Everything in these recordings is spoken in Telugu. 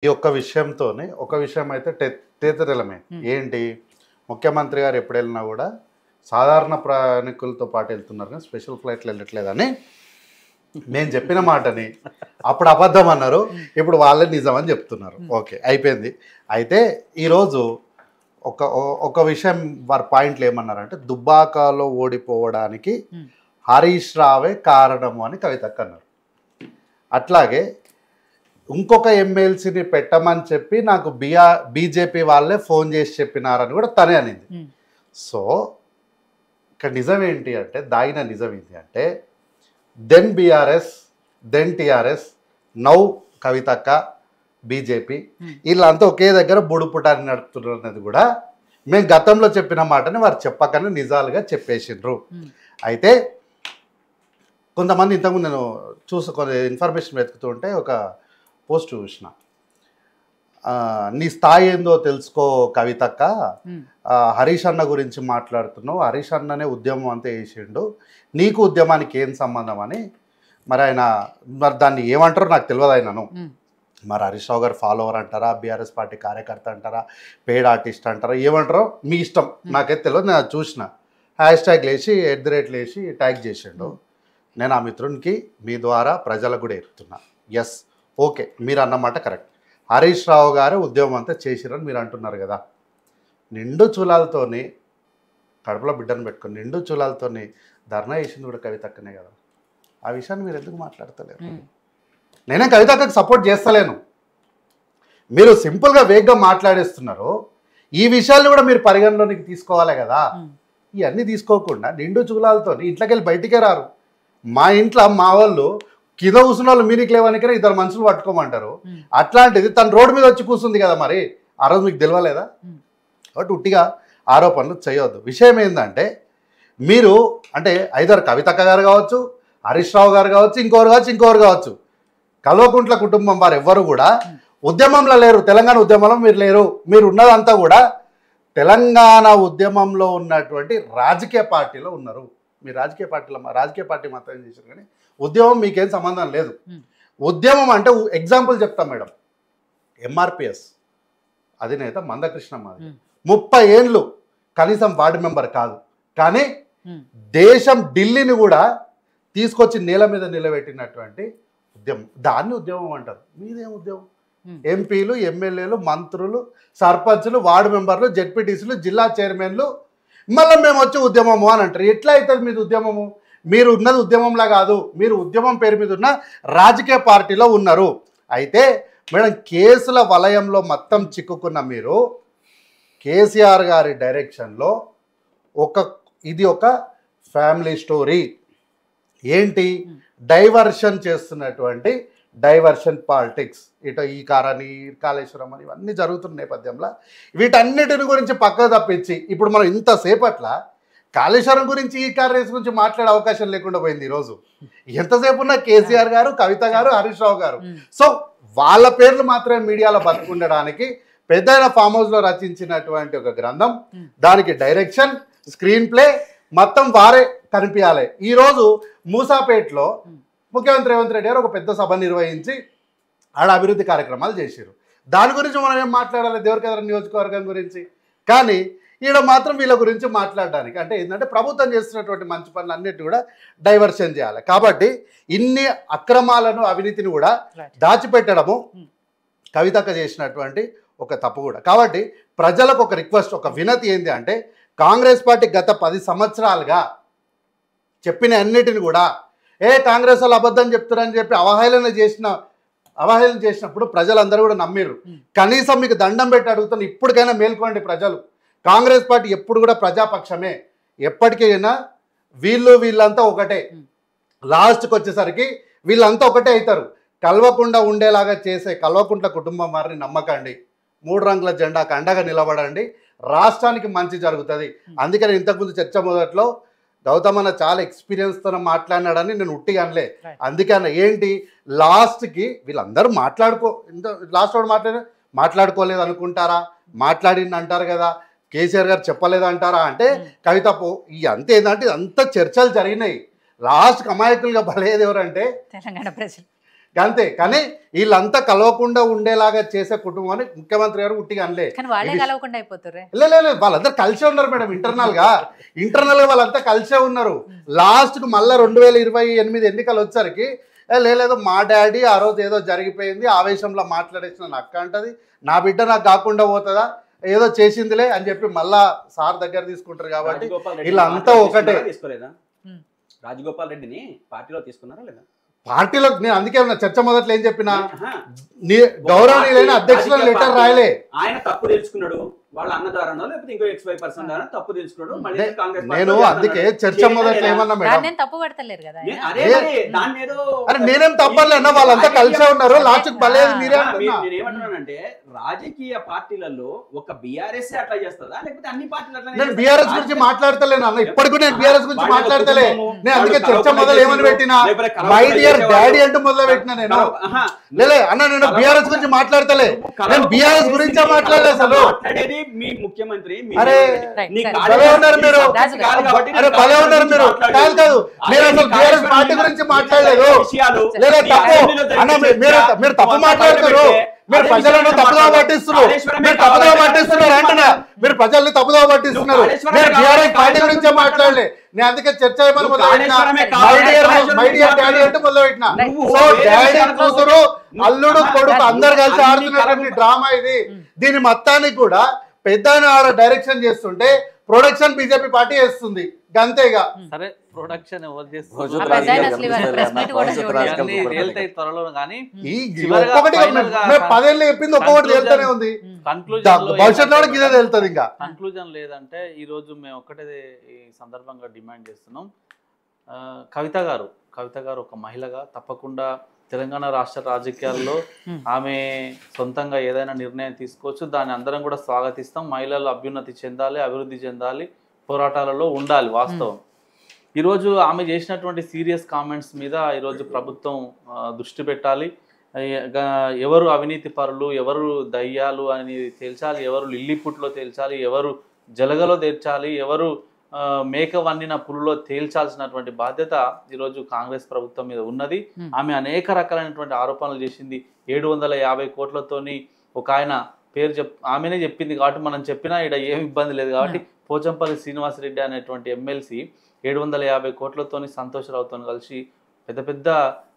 ఈ ఒక్క విషయంతోనే ఒక విషయం అయితే తేతతెల్లమే. ఏంటి, ముఖ్యమంత్రి గారు ఎప్పుడు వెళ్ళినా కూడా సాధారణ ప్రయాణికులతో పాటు వెళ్తున్నారు కానీ స్పెషల్ ఫ్లైట్లు వెళ్ళట్లేదని నేను చెప్పిన మాటని అప్పుడు అబద్ధం అన్నారు, ఇప్పుడు వాళ్ళే నిజం అని చెప్తున్నారు. ఓకే, అయిపోయింది. అయితే ఈరోజు ఒక ఒక విషయం వారి పాయింట్లు ఏమన్నారంటే, దుబ్బాకలో ఓడిపోవడానికి హరీష్ రావే కారణము అని కవితక్క అన్నారు. అట్లాగే ఇంకొక ఎమ్మెల్సీని పెట్టమని చెప్పి నాకు బీజేపీ వాళ్ళే ఫోన్ చేసి చెప్పినారని కూడా తనే అనింది. సో ఇక్కడ నిజం ఏంటి అంటే, దాగిన నిజం ఏంటి అంటే, then BRS, then TRS, now కవితక్క, బీజేపీ వీళ్ళంతా ఒకే దగ్గర బుడుపుటాన్ని నడుపుతున్నారు అనేది కూడా మేము గతంలో చెప్పిన మాటని వారు చెప్పకనే నిజాలుగా చెప్పేసిండ్రు. అయితే కొంతమంది ఇంతకుముందు నేను కొన్ని ఇన్ఫర్మేషన్ వెతుకుతుంటే ఒక పోస్ట్ చూసిన, నీ స్థాయి ఏందో తెలుసుకో కవితక్క, హరీష్ అన్న గురించి మాట్లాడుతున్నావు, హరీష్ అన్ననే ఉద్యమం అంతా చేసిండు, నీకు ఉద్యమానికి ఏం సంబంధం అని. మరి ఆయన మరి దాన్ని ఏమంటారో నాకు తెలియదు. ఆయనను మరి హరీష్ రావు గారు ఫాలోవర్ అంటారా, బీఆర్ఎస్ పార్టీ కార్యకర్త అంటారా, పెయిడ్ ఆర్టిస్ట్ అంటారా, ఏమంటారో మీ ఇష్టం, నాకైతే తెలియదు. నేను చూసిన హ్యాష్ లేసి @ ట్యాగ్ చేసిండు. నేను ఆ మిత్రునికి మీ ద్వారా ప్రజలకు కూడా చెప్తున్నా, ఎస్ ఓకే మీరు అన్నమాట కరెక్ట్, హరీష్ రావు గారు ఉద్యమం అంతా చేసిరని మీరు అంటున్నారు కదా, నిండు చూలాలతోని కడుపులో బిడ్డను పెట్టుకొని నిండు చూలాలతోని ధర్నా చేసింది కూడా కవితక్కనే కదా. ఆ విషయాన్ని మీరు ఎందుకు మాట్లాడతలేరు? నేనే కవితక్కకు సపోర్ట్ చేస్తలేను, మీరు సింపుల్గా వేగ్గా మాట్లాడేస్తున్నారు. ఈ విషయాన్ని కూడా మీరు పరిగణలోనికి తీసుకోవాలి కదా. ఇవన్నీ తీసుకోకుండా నిండు చూలాలతో ఇంట్లోకి వెళ్ళి బయటికే రారు. మా ఇంట్లో మా వాళ్ళు కింద కూర్చున్న వాళ్ళు మీనికి లేవనికనే ఇద్దరు మనుషులు పట్టుకోమంటారు. అట్లాంటిది తను రోడ్డు మీద వచ్చి కూర్చుంది కదా, మరి ఆ రోజు మీకు తెలియలేదా? కాబట్టి ఉట్టిగా ఆరోపణలు చేయవద్దు. విషయం ఏంటంటే, మీరు అంటే ఐదర్ కవితక్క గారు కావచ్చు, హరీష్ రావు గారు కావచ్చు, ఇంకోరు కావచ్చు, కల్వకుంట్ల కుటుంబం వారు ఎవ్వరు కూడా ఉద్యమంలో లేరు. తెలంగాణ ఉద్యమంలో మీరు లేరు. మీరు ఉన్నదంతా కూడా తెలంగాణ ఉద్యమంలో ఉన్నటువంటి రాజకీయ పార్టీలో ఉన్నారు. మీరు రాజకీయ పార్టీ మాత్రం ఏం చేశారు కానీ ఉద్యమం మీకేం సంబంధం లేదు. ఉద్యమం అంటే ఎగ్జాంపుల్ చెప్తాం మేడం, ఎంఆర్పిఎస్ అధినేత మందకృష్ణ మాదిగ 30 ఏళ్ళు కనీసం వార్డు మెంబర్ కాదు, కానీ దేశం ఢిల్లీని కూడా తీసుకొచ్చి నేల మీద నిలబెట్టినటువంటి ఉద్యమం, దాన్ని ఉద్యమం అంటారు. మీదేం ఉద్యమం? ఎంపీలు, ఎమ్మెల్యేలు, మంత్రులు, సర్పంచులు, వార్డు మెంబర్లు, జెడ్పీటీసీలు, జిల్లా చైర్మన్లు, మళ్ళీ మేము వచ్చి ఉద్యమము అని అంటారు. ఎట్లా అవుతుంది మీది ఉద్యమము? మీరు ఉన్నది ఉద్యమంలా కాదు, మీరు ఉద్యమం పేరు మీద ఉన్న రాజకీయ పార్టీలో ఉన్నారు. అయితే మేడం, కేసుల వలయంలో మొత్తం చిక్కుకున్న మీరు కేసీఆర్ గారి డైరెక్షన్లో ఇది ఒక ఫ్యామిలీ స్టోరీ. ఏంటి? డైవర్షన్ చేస్తున్నటువంటి డైవర్షన్ పాలిటిక్స్. ఇటు ఈ కారని, కాళేశ్వరం అని ఇవన్నీ జరుగుతున్న నేపథ్యంలో వీటన్నిటిని గురించి పక్కకు తప్పించి ఇప్పుడు మనం ఇంతసేపట్ల కాళేశ్వరం గురించి, ఈ కార్ రేస్ గురించి మాట్లాడే అవకాశం లేకుండా పోయింది. ఈరోజు ఎంతసేపు ఉన్న కేసీఆర్ గారు, కవిత గారు, హరీష్ రావు గారు. సో వాళ్ళ పేర్లు మాత్రమే మీడియాలో బతుకుండడానికి పెద్దయిన ఫామ్ హౌస్లో రచించినటువంటి ఒక గ్రంథం, దానికి డైరెక్షన్, స్క్రీన్ ప్లే మొత్తం వారే కనిపించాలి. ఈరోజు మూసాపేటలో ముఖ్యమంత్రి రేవంత్ రెడ్డి గారు ఒక పెద్ద సభ నిర్వహించి ఆడ అభివృద్ధి కార్యక్రమాలు చేశారు. దాని గురించి మనం ఏం మాట్లాడాలి, దేవరకద్ర నియోజకవర్గం గురించి. కానీ ఈడ మాత్రం వీళ్ళ గురించి మాట్లాడడానికి అంటే ఏంటంటే, ప్రభుత్వం చేస్తున్నటువంటి మంచి పనులు అన్నిటి కూడా డైవర్షన్ చేయాలి. కాబట్టి ఇన్ని అక్రమాలను, అవినీతిని కూడా దాచిపెట్టడము కవితక్క చేసినటువంటి ఒక తప్పు కూడా. కాబట్టి ప్రజలకు ఒక రిక్వెస్ట్, ఒక వినతి ఏంటి అంటే, కాంగ్రెస్ పార్టీ గత 10 సంవత్సరాలుగా చెప్పిన అన్నిటిని కూడా కాంగ్రెస్ వాళ్ళు అబద్ధం చెప్తారని చెప్పి అవహేళన చేసినప్పుడు ప్రజలందరూ కూడా నమ్మిర్రు. కనీసం మీకు దండం పెట్టి అడుగుతాను, ఇప్పటికైనా మేల్కోండి ప్రజలు. కాంగ్రెస్ పార్టీ ఎప్పుడు కూడా ప్రజాపక్షమే, ఎప్పటికైనా వీళ్ళంతా ఒకటే. లాస్ట్కి వచ్చేసరికి వీళ్ళంతా ఒకటే అవుతారు. కల్వకుండా ఉండేలాగా చేసే కల్వకుంట్ల కుటుంబం వారిని నమ్మకండి. 3 రంగుల జెండాకు అండగా నిలబడండి, రాష్ట్రానికి మంచి జరుగుతుంది. అందుకని ఇంతకుముందు చర్చ మొదట్లో గౌతమన్న చాలా ఎక్స్పీరియన్స్తో మాట్లాడినాడని నేను ఉట్టిగా అనలే. అందుకని ఏంటి, లాస్ట్కి వీళ్ళందరూ లాస్ట్ వాడు మాట్లాడుకోలేదు అనుకుంటారా, మాట్లాడింది అంటారు కదా, కేసీఆర్ గారు చెప్పలేదు అంటారా అంటే కవిత ఈ అంతే ఏంటంటే అంత చర్చలు జరిగినాయి. లాస్ట్కి అమాయకులుగా బలయ్యేది ఎవరంటే తెలంగాణ ప్రజలు. అంతే. కానీ వీళ్ళంతా కలవకుండా ఉండేలాగా చేసే కుటుంబం అని ముఖ్యమంత్రి గారు ఉట్టిగా అనలే. లేదు వాళ్ళందరూ కలిసే ఉన్నారు మేడం. ఇంటర్నల్ గా వాళ్ళంతా కలిసే ఉన్నారు. లాస్ట్ కు మళ్ళీ 2028 ఎన్నికలు వచ్చరికి లేదు మా డాడీ ఆ రోజు ఏదో జరిగిపోయింది ఆవేశంలో మాట్లాడేసిన అక్క అంటది, నా బిడ్డ నాకు కాకుండా పోతుందా, ఏదో చేసిందిలే అని చెప్పి మళ్ళా సార్ దగ్గర తీసుకుంటారు. కాబట్టి వీళ్ళంతా ఒకటే. రాజగోపాల్ రెడ్డిని పార్టీలో తీసుకున్నారా లేదా? పార్టీలో నేను అందుకే చర్చ మొదట్లో ఏం చెప్పినా, గౌరవనీయులైన అధ్యక్షులను లెటర్ రాయలే. ఆయన తప్పు తెలుసుకున్నాడు, వాళ్ళ అన్న ద్వారానో లేకపోతే ఇంకో XY% ద్వారా తప్పు తెలుసుకున్నాడు. మళ్ళీ కాంగ్రెస్ నేను అందుకే చర్చ మొదట్లో ఏమన్నా మేడం, తప్పు పడతలేరు కదా, అరే నేనేం తప్పలేనా, వాళ్ళంతా కలిసే ఉన్నారు. లాస్ట్ బలేదు మీరే. నేనేమంటున్నానంటే రాజకీయ పార్టీలలో ఒక బీఆర్ఎస్ అట్లా చేస్తుందా లేకపోతే అన్ని పార్టీలు అట్లా? నేను బీఆర్ఎస్ గురించి మాట్లాడతలేను అన్న, ఇప్పటికీ నేను బీఆర్ఎస్ గురించి మాట్లాడతలే. నేను అందుకే చర్చ మొదలు ఏమని పెట్టినా, మై డియర్ డాడీ అంటూ మొదలు పెట్టినా. నేను లేలే అన్న, నేను బీఆర్ఎస్ గురించి మాట్లాడతలే, నేను బీఆర్ఎస్ గురించే మాట్లాడలే అసలు. మీ ముఖ్యమంత్రి అరే భలే ఉన్నారు మీరు, అరే భలే ఉన్నారు మీరు. కాదు కాదు, మీరు అసలు బీఆర్ఎస్ పార్టీ గురించి మాట్లాడలేదు. లేదా తప్పు అన్న, మీరు తప్పు మాట్లాడుతారు. మీరు ప్రజలను తప్పుగా పట్టిస్తున్నారు, మీరు తప్పుగా పట్టిస్తున్నారు అంటున్నా, మీరు ప్రజల్ని తప్పుగా పట్టిస్తున్నారు. నేను బీఆర్ఎస్ పార్టీ గురించే మాట్లాడలే. నేను అందుకే చర్చ ఏమని మొదలుపెట్టినా, మై డియర్ డాడీ అంటూ మొదలుపెట్టినా. సో డాడీ కూతురు అల్లుడు కొడుకు అందరు కలిసి ఆడుతున్నటువంటి డ్రామా ఇది. దీని మొత్తానికి కూడా పెద్ద డైరెక్షన్ చేస్తుంటే ప్రొడక్షన్ బీజేపీ పార్టీ చేస్తుంది అంతేగా. సరే ప్రొడక్షన్ ఎవరు చేస్తారు పదేళ్ళు చెప్పింది ఒక్కొక్కటి తెలుస్తూనే ఉంది. భవిష్యత్తులో కూడా ఇదే తెలుస్తుంది. ఇంకా కన్క్లూజన్ లేదంటే ఈ రోజు మేము ఒక్కటే ఈ సందర్భంగా డిమాండ్ చేస్తున్నాం, కవిత గారు ఒక మహిళగా తప్పకుండా తెలంగాణ రాష్ట్ర రాజకీయాల్లో ఆమె సొంతంగా ఏదైనా నిర్ణయం తీసుకోవచ్చు, దాన్ని అందరం కూడా స్వాగతిస్తాం. మహిళలు అభ్యున్నతి చెందాలి, అభివృద్ధి చెందాలి, పోరాటాలలో ఉండాలి. వాస్తవం ఈరోజు ఆమె చేసినటువంటి సీరియస్ కామెంట్స్ మీద ఈరోజు ప్రభుత్వం దృష్టి పెట్టాలి. ఎవరు అవినీతి పరులు, ఎవరు దయ్యాలు అని తేల్చాలి, ఎవరు లిల్లీపుట్లో తేల్చాలి, ఎవరు జలగలో తేల్చాలి, ఎవరు మేక వన్నిన పులులో తేల్చాల్సినటువంటి బాధ్యత ఈరోజు కాంగ్రెస్ ప్రభుత్వం మీద ఉన్నది. ఆమె అనేక రకాలైనటువంటి ఆరోపణలు చేసింది. 750 కోట్లతోని ఒక ఆయన పేరు ఆమెనే చెప్పింది కాబట్టి మనం చెప్పినా ఇక్కడ ఏమి ఇబ్బంది లేదు. కాబట్టి పోచంపల్లి శ్రీనివాసరెడ్డి అనేటువంటి ఎమ్మెల్సీ 750 కోట్లతోని సంతోషరావుతో కలిసి పెద్ద పెద్ద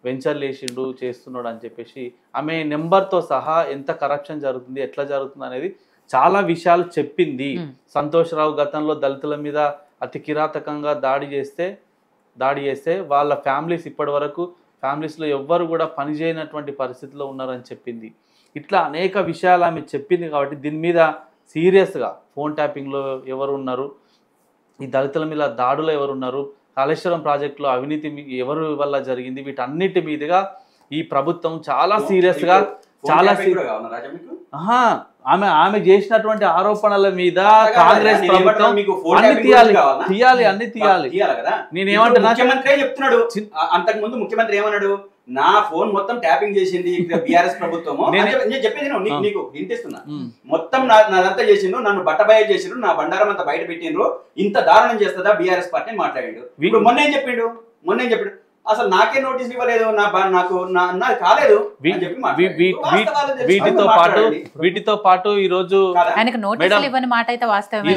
వెంచర్లు వేసిండు, చేస్తున్నాడు అని చెప్పేసి ఆమె నెంబర్తో సహా ఎంత కరప్షన్ జరుగుతుంది, ఎట్లా జరుగుతుంది అనేది చాలా విషయాలు చెప్పింది. సంతోషరావు గతంలో దళితుల మీద అతి కిరాతకంగా దాడి చేస్తే వాళ్ళ ఫ్యామిలీస్ ఇప్పటి వరకు ఫ్యామిలీస్లో ఎవ్వరు కూడా పనిచేయనటువంటి పరిస్థితిలో ఉన్నారని చెప్పింది. ఇట్లా అనేక విషయాలు ఆమె చెప్పింది. కాబట్టి దీని మీద సీరియస్గా ఫోన్ ట్యాపింగ్లో ఎవరు ఉన్నారు, ఈ దళితుల మీద దాడులు ఎవరున్నారు, కాళేశ్వరం ప్రాజెక్టులో అవినీతి ఎవరు వల్ల జరిగింది, వీటన్నిటి మీదుగా ఈ ప్రభుత్వం చాలా సీరియస్గా ఆమె చేసినటువంటి ఆరోపణల మీద కాంగ్రెస్ ప్రభుత్వం అన్ని తీయాలి. నేనేమంటున్నా, ముఖ్యమంత్రి చెప్తున్నాడు, అంతకు ముందు ముఖ్యమంత్రి ఏమన్నాడు, నా ఫోన్ మొత్తం ట్యాపింగ్ చేసింది బీఆర్ఎస్ ప్రభుత్వము. నేను చెప్పేది నీకు వినిపిస్తున్నా, మొత్తం నాదంతా చేసిండ్రు, నన్ను బట్టబయ చేసిండ్రు, నా బండారం అంతా బయట పెట్టిండ్రు, ఇంత దారుణం చేస్తుందా బీఆర్ఎస్ పార్టీ మాట్లాడిండు. ఇప్పుడు మొన్న ఏం చెప్పిండు అసలు నాకే నోటీస్ ఇవ్వలేదు, నాకు కాలేదు. వీటితో పాటు ఈ రోజు ఆయనకు నోటీసులు ఇవ్వని మాట అయితే వాస్తవమే.